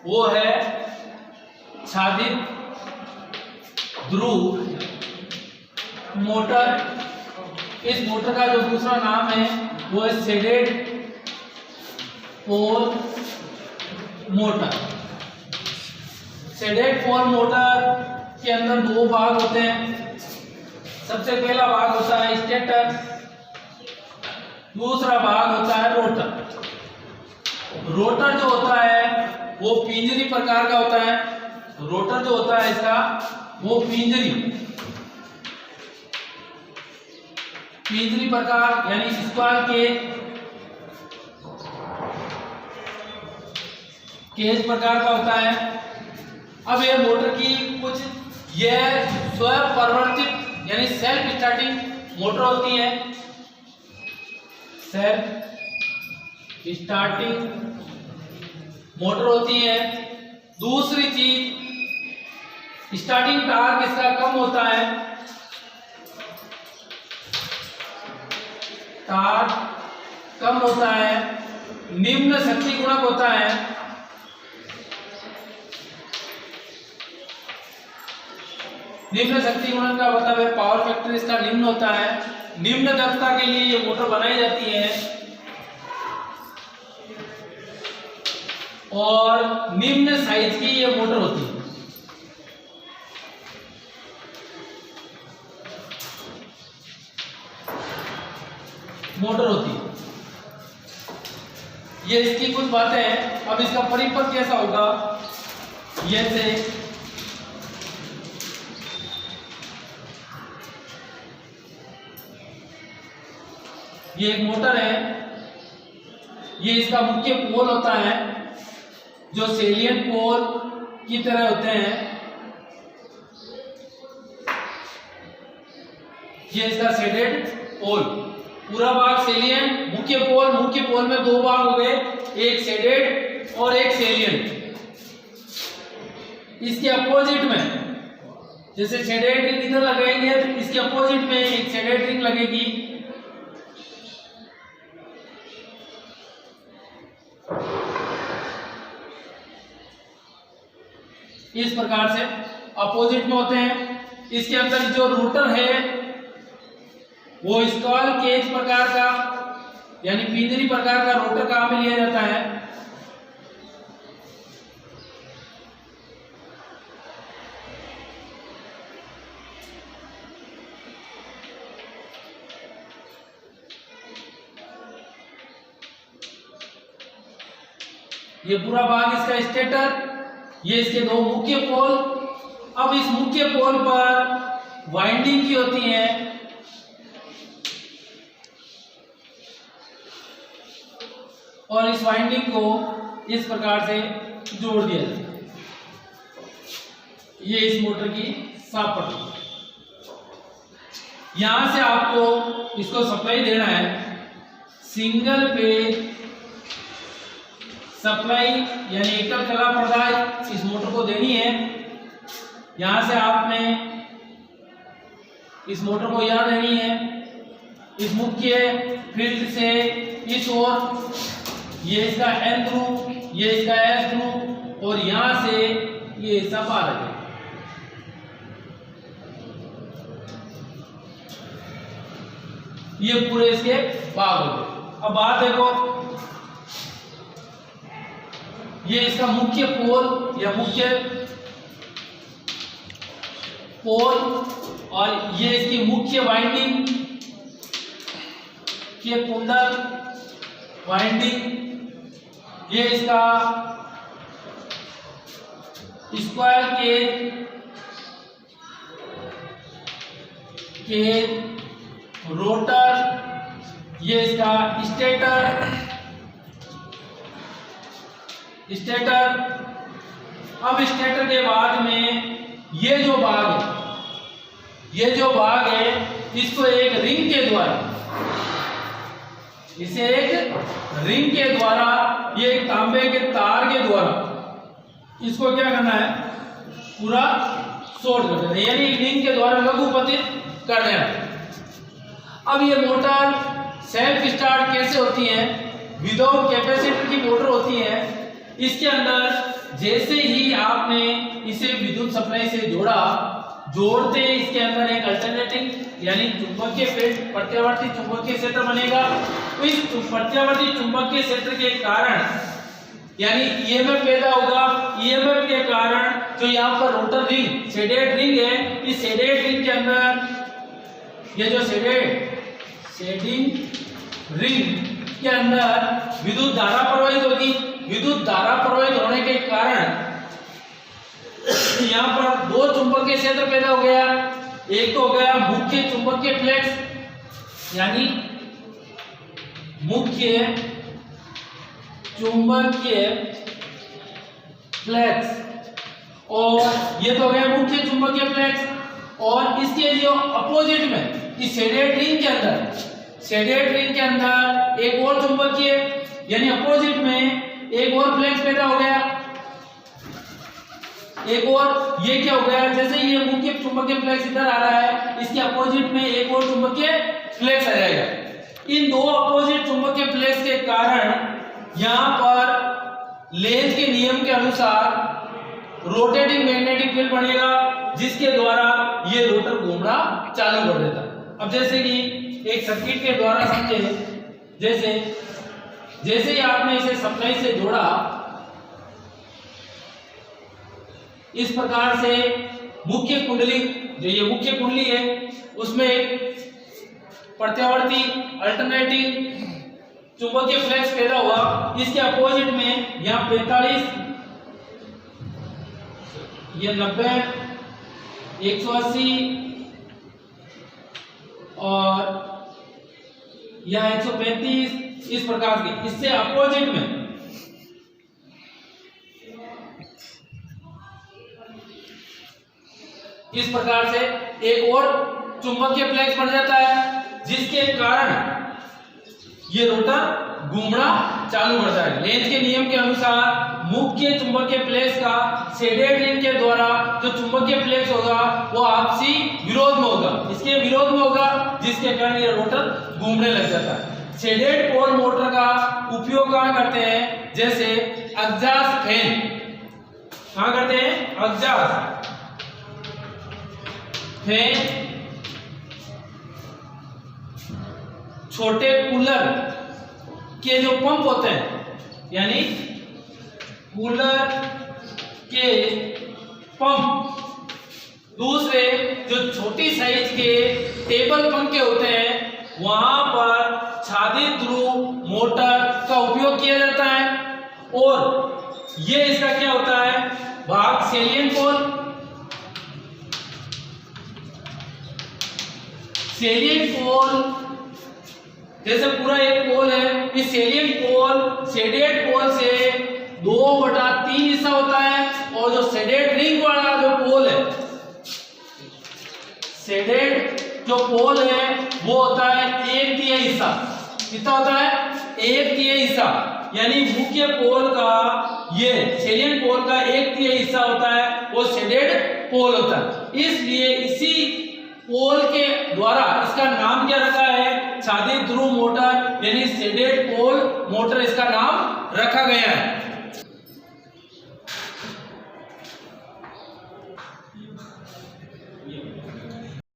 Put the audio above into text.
वो है छादित ध्रुव मोटर। इस मोटर का जो दूसरा नाम है वो है shaded pole motor. Shaded pole motor के अंदर दो भाग होते हैं। सबसे पहला भाग होता है स्टेटर, दूसरा भाग होता है रोटर। रोटर जो होता है वो पिंजरी प्रकार का होता है। रोटर जो होता है इसका वो पिंजरी प्रकार यानी स्क्वायर केज प्रकार का होता है। अब ये मोटर की कुछ यह स्वयं परिवर्तित यानी सेल्फ स्टार्टिंग मोटर होती है। सेल्फ स्टार्टिंग मोटर होती है। दूसरी चीज स्टार्टिंग टॉर्क इसका कम होता है। टॉर्क कम होता है, निम्न शक्ति गुणक होता है। निम्न शक्ति गुणक का मतलब है पावर फैक्टर इसका निम्न होता है। निम्न दक्षता के लिए ये मोटर बनाई जाती है और निम्न साइज की ये मोटर होती है। ये इसकी कुछ बातें हैं। अब इसका परिपथ कैसा होगा, जैसे ये एक मोटर है, ये इसका मुख्य पोल होता है जो सेलियन पोल की तरह होते हैं। ये इसका शेडेड पोल, पूरा भाग सेलियन, मुख्य पोल में दो भाग हो गए, एक शेडेड और एक सेलियन। इसके अपोजिट में जैसे शेडेड रिंग इधर लगाएंगे तो इसके अपोजिट में एक शेडेड रिंग लगेगी। इस प्रकार से अपोजिट में होते हैं। इसके अंदर जो रोटर है वो स्क्वायर केज प्रकार का यानी पिंजरी प्रकार का रोटर काम में लिया जाता है। ये पूरा भाग इसका स्टेटर, ये इसके दो मुख्य पोल। अब इस मुख्य पोल पर वाइंडिंग की होती है और इस वाइंडिंग को इस प्रकार से जोड़ दिया जाता है। ये इस मोटर की साफ पट्टी। यहां से आपको इसको सप्लाई देना है, सिंगल पेज सप्लाई यानी एकल कला प्रदाय इस मोटर को देनी है। यहां से आपने इस मोटर को यहां देनी है, इस मुख्य फील्ड से इस ओर ये इसका N ध्रुव, ये इसका S ध्रुव और यहां से ये सब आ रहा है। ये पूरे इसके भाग हो गए। अब बात देखो, ये इसका मुख्य पोल या मुख्य पोल और ये इसकी मुख्य वाइंडिंग के कुंडल वाइंडिंग, ये इसका स्क्वायर केज रोटर, ये इसका स्टेटर। अब स्टेटर के बाद में ये जो भाग है इसको एक रिंग के द्वारा, इसे एक रिंग के द्वारा, ये एक तांबे के तार के द्वारा इसको क्या करना है, पूरा शॉर्ट कर देना, यानी रिंग के द्वारा लघुपतित कर देना। अब ये मोटर सेल्फ स्टार्ट कैसे होती है, विदाउट कैपेसिटर की मोटर होती है। इसके अंदर जैसे ही आपने इसे विद्युत सप्लाई से जोड़ते इसके अंदर एक अल्टरनेटिंग यानी चुंबकीय फील्ड प्रत्यावर्ती चुंबकीय क्षेत्र बनेगा। इस प्रत्यावर्ती चुंबकीय क्षेत्र के कारण यानी ईएमएफ पैदा होगा। ईएमएफ के कारण जो यहाँ पर रोटर रिंग शेडेड रिंग है, इस शेडेड रिंग के अंदर ये जो शेडिंग रिंग के अंदर विद्युत धारा प्रवाहित होगी। विद्युत धारा प्रवाहित होने के कारण यहाँ पर दो चुंबकीय क्षेत्र पैदा हो गया। एक तो हो गया मुख्य चुंबकीय फ्लक्स यानी मुख्य चुंबकीय फ्लक्स और ये तो हो गया मुख्य चुंबकीय फ्लक्स। और इसके जो अपोजिट में इस शेडेड रिंग के अंदर एक और चुंबकीय यानी अपोजिट में एक और फ्लक्स पैदा हो गया। एक और ये क्या हो गया, जैसे ये मुख्य चुंबकीय फ्लक्स इधर आ रहा है, इसके अपोजिट में एक और चुंबकीय फ्लक्स आ जाएगा। इन दो अपोजिट चुंबकीय फ्लक्स के कारण यहाँ पर लेंज के नियम के अनुसार रोटेटिंग मैग्नेटिक फील्ड बनेगा, जिसके द्वारा ये रोटर घूमना चालू कर देता। अब जैसे कि एक सर्किट के द्वारा समझे, जैसे ही आपने इसे सप्लाई से जोड़ा, इस प्रकार से मुख्य कुंडली जो ये मुख्य कुंडली है उसमें एक प्रत्यावर्ती अल्टरनेटिंग चुंबकीय फ्लक्स पैदा हुआ। इसके अपोजिट में यहाँ 45 ये 90 180 और यह 135 इस प्रकार के, इससे अपोजिट में इस प्रकार से एक और चुंबकीय फ्लक्स बन जाता है, जिसके कारण ये रोटर घूमना चालू करता है। लेंज के नियम के अनुसार मुख्य चुंबकीय फ्लक्स का शेडेड रिंग के द्वारा जो चुंबकीय फ्लक्स होगा वो आपसी विरोध में होगा, इसके विरोध में होगा, जिसके कारण ये रोटर घूमने लग जाता है। शेडेड पोल मोटर का उपयोग कहाँ करते हैं, जैसे एग्जॉस्ट फैन कहाँ करते हैं, एग्जॉस्ट फैन, छोटे कूलर के जो पंप होते हैं यानी कूलर के पंप, दूसरे जो छोटी साइज के टेबल पंखे होते हैं वहां पर छादित ध्रुव मोटर का उपयोग किया जाता है। और ये इसका क्या होता है भाग, सेलियन पोल। सेलियन पोल जैसे पूरा एक पोल है, इस सेलियन पोल शेडेड पोल से 2/3 हिस्सा होता है, और जो शेडेड रिंग वाला जो पोल है, शेडेड जो पोल है वो होता है 1/3 हिस्सा। कितना होता है, 1/3 हिस्सा, यानी मुख्य पोल का ये सेलियन पोल का 1/3 हिस्सा होता है वो शेडेड पोल होता है। इसलिए इसी पोल के द्वारा इसका नाम क्या रखा है, छादित ध्रुव मोटर यानी शेडेड पोल मोटर इसका नाम रखा गया है।